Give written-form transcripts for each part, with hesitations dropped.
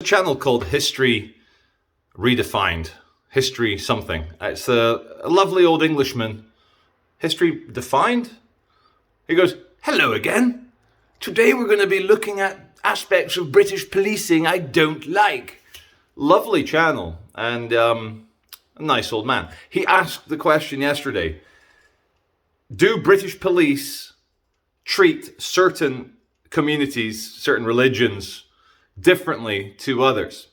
A channel called History Redefined. History something. It's a lovely old Englishman. History Defined? He goes, "Hello again. Today we're going to be looking at aspects of British policing I don't like." Lovely channel and a nice old man. He asked the question yesterday, do British police treat certain communities, certain religions, differently to others?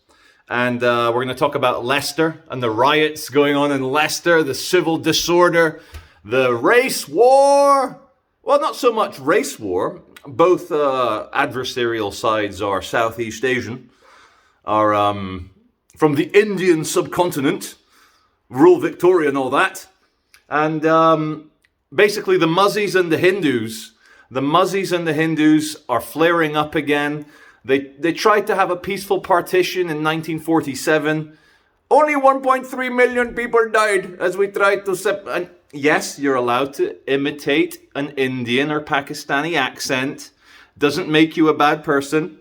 And we're going to talk about Leicester and the riots going on in Leicester, the civil disorder, the race war. Well, not so much race war. Both adversarial sides are Southeast Asian, are from the Indian subcontinent, rule Victoria and all that. And basically the Muzzies and the Hindus, are flaring up again. They tried to have a peaceful partition in 1947. Only 1.3 million people died as we tried to and yes, you're allowed to imitate an Indian or Pakistani accent. Doesn't make you a bad person.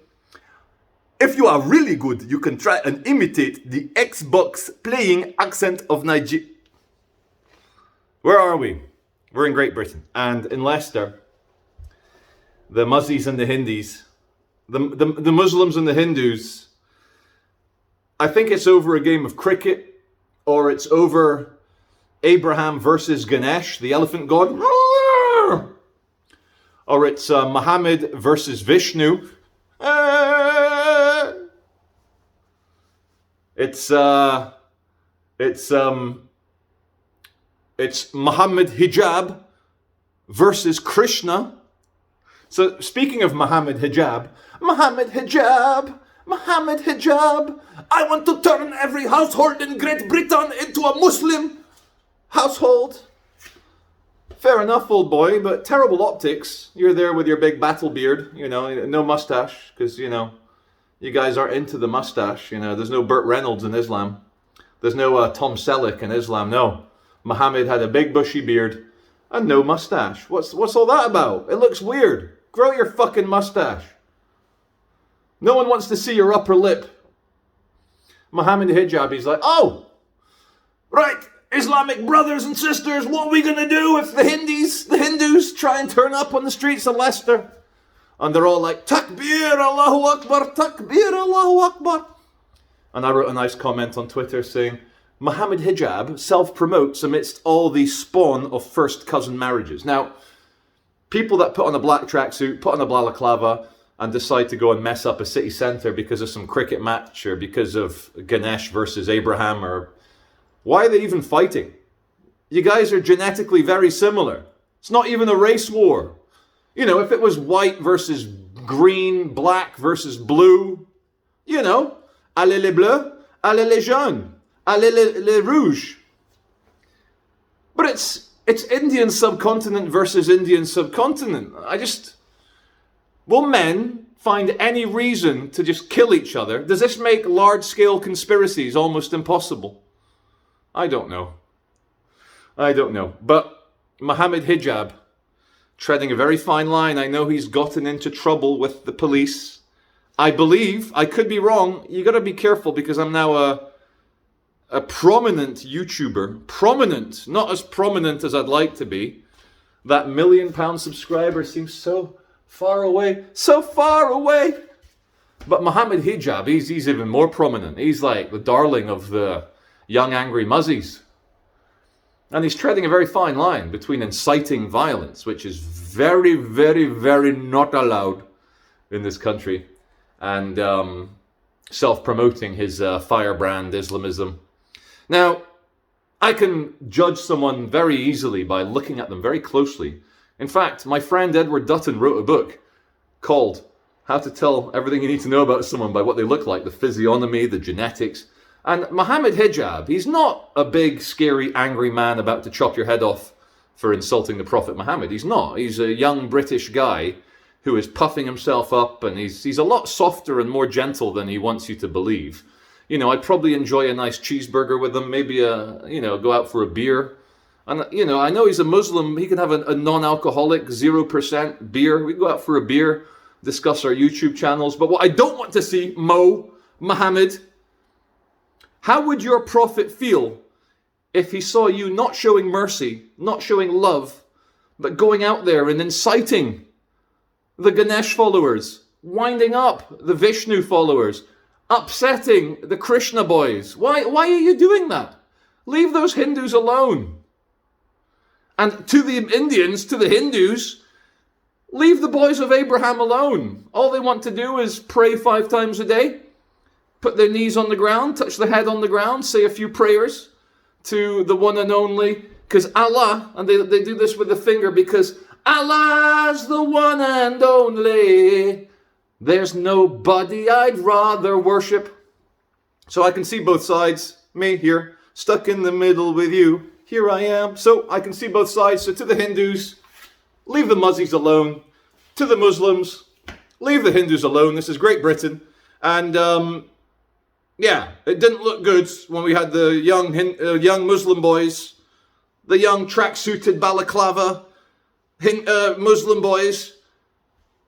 If you are really good, you can try and imitate the Xbox playing accent of Nigeria. Where are we? We're in Great Britain. And in Leicester, the Muzzies and the Hindus, the Muslims and the Hindus, I think it's over a game of cricket, or it's over Abraham versus Ganesh, the elephant god, or it's Muhammad versus Vishnu. It's Muhammad Hijab versus Krishna. So speaking of Muhammad Hijab, I want to turn every household in Great Britain into a Muslim household. Fair enough, old boy, but terrible optics. You're there with your big battle beard, no mustache, because, you guys aren't into the mustache. There's no Burt Reynolds in Islam. There's no Tom Selleck in Islam, no. Muhammad had a big bushy beard and no mustache. What's all that about? It looks weird. Grow your fucking mustache. No one wants to see your upper lip. Muhammad Hijab, he's like, oh, right, Islamic brothers and sisters, what are we going to do if the Hindus try and turn up on the streets of Leicester? And they're all like, Takbir, Allahu Akbar, Takbir, Allahu Akbar. And I wrote a nice comment on Twitter saying, Muhammad Hijab self-promotes amidst all the spawn of first cousin marriages. Now, people that put on a black tracksuit, put on a balaclava, and decide to go and mess up a city centre because of some cricket match or because of Ganesh versus Abraham, or why are they even fighting? You guys are genetically very similar. It's not even a race war. If it was white versus green, black versus blue, allez les bleus, allez les jaunes, allez les rouges. But it's Indian subcontinent versus Indian subcontinent. Will men find any reason to just kill each other? Does this make large-scale conspiracies almost impossible? I don't know. But Muhammad Hijab, treading a very fine line. I know he's gotten into trouble with the police. I believe, I could be wrong. You got to be careful because I'm now a prominent YouTuber. Prominent, not as prominent as I'd like to be. That £1 million subscriber seems so far away. But Muhammad Hijab, he's even more prominent. He's like the darling of the young angry Muzzies. And he's treading a very fine line between inciting violence, which is very, very, very not allowed in this country, and self-promoting his firebrand Islamism. Now, I can judge someone very easily by looking at them very closely. In fact, my friend Edward Dutton wrote a book called How to Tell Everything You Need to Know About Someone by What They Look Like, the physiognomy, the genetics. And Muhammad Hijab, he's not a big, scary, angry man about to chop your head off for insulting the Prophet Muhammad. He's not. He's a young British guy who is puffing himself up, and he's a lot softer and more gentle than he wants you to believe. I'd probably enjoy a nice cheeseburger with him, maybe go out for a beer. And, I know he's a Muslim. He can have a non-alcoholic 0% beer. We go out for a beer, discuss our YouTube channels. But what I don't want to see, Mo, Muhammad, how would your prophet feel if he saw you not showing mercy, not showing love, but going out there and inciting the Ganesh followers, winding up the Vishnu followers, upsetting the Krishna boys? Why are you doing that? Leave those Hindus alone. And to the Indians, to the Hindus, leave the boys of Abraham alone. All they want to do is pray 5 times a day, put their knees on the ground, touch the head on the ground, say a few prayers to the one and only, because Allah, and they do this with the finger, because Allah's the one and only. There's nobody I'd rather worship. So I can see both sides. Me here, stuck in the middle with you. Here I am. So I can see both sides. So to the Hindus, leave the Muzzies alone. To the Muslims, leave the Hindus alone. This is Great Britain. And yeah, it didn't look good when we had the young Muslim boys, the young tracksuited balaclava Muslim boys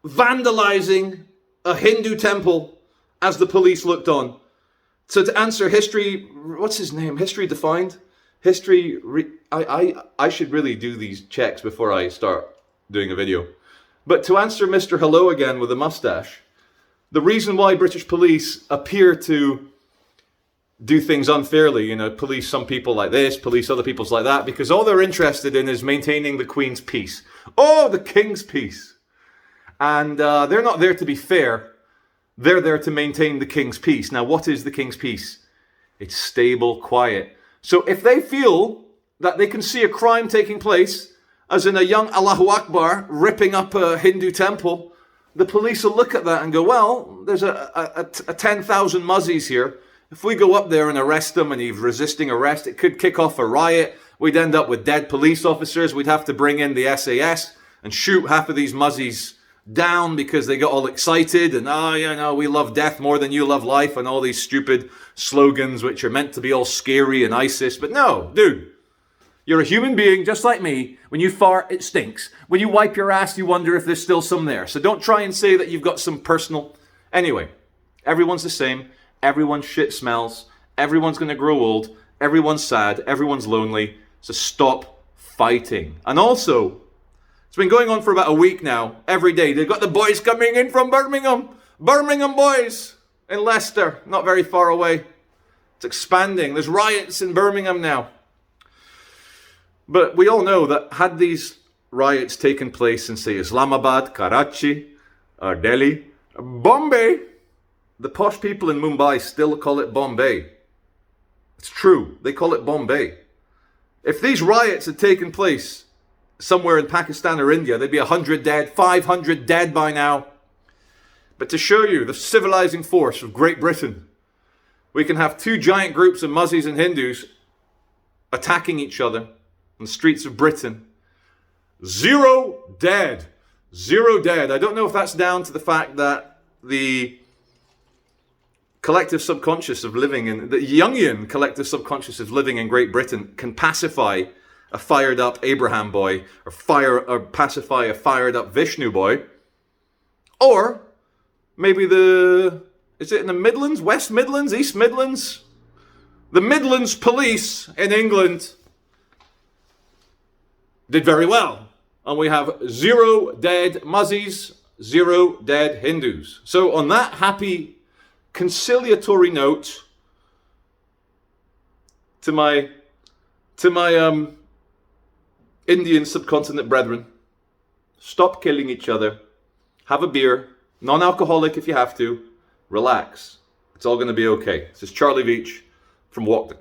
vandalizing a Hindu temple as the police looked on. So to answer history, what's his name? History Defined? I should really do these checks before I start doing a video. But to answer Mr. Hello again with a mustache, the reason why British police appear to do things unfairly, police some people like this, police other people like that, because all they're interested in is maintaining the Queen's peace. Oh, the King's peace. And they're not there to be fair. They're there to maintain the King's peace. Now, what is the King's peace? It's stable, quiet. So if they feel that they can see a crime taking place, as in a young Allahu Akbar ripping up a Hindu temple, the police will look at that and go, well, there's a 10,000 Muzzies here. If we go up there and arrest them and he's resisting arrest, it could kick off a riot. We'd end up with dead police officers. We'd have to bring in the SAS and shoot half of these Muzzies down because they got all excited and, we love death more than you love life, and all these stupid slogans which are meant to be all scary and ISIS. But no, dude, you're a human being just like me. When you fart, it stinks. When you wipe your ass, you wonder if there's still some there. So don't try and say that you've got some personal... Anyway, everyone's the same. Everyone's shit smells. Everyone's going to grow old. Everyone's sad. Everyone's lonely. So stop fighting. And also, it's been going on for about a week now. Every day. They've got the boys coming in from Birmingham. Birmingham boys in Leicester. Not very far away. It's expanding. There's riots in Birmingham now. But we all know that had these riots taken place in, say, Islamabad, Karachi, or Delhi, Bombay, the posh people in Mumbai still call it Bombay. It's true. They call it Bombay. If these riots had taken place somewhere in Pakistan or India, there'd be 100 dead, 500 dead by now. But to show you the civilizing force of Great Britain, we can have 2 giant groups of Muzzies and Hindus attacking each other on the streets of Britain. 0 dead. 0 dead. I don't know if that's down to the fact that the collective subconscious of living in, the Jungian collective subconscious of living in Great Britain can pacify a fired up Abraham boy, or pacify a fired up Vishnu boy. Or maybe is it in the Midlands, West Midlands, East Midlands? The Midlands police in England did very well. And we have 0 dead Muzzies, 0 dead Hindus. So on that happy conciliatory note, to my Indian subcontinent brethren, stop killing each other, have a beer, non-alcoholic if you have to, relax. It's all going to be okay. This is Charlie Veach from Walkden.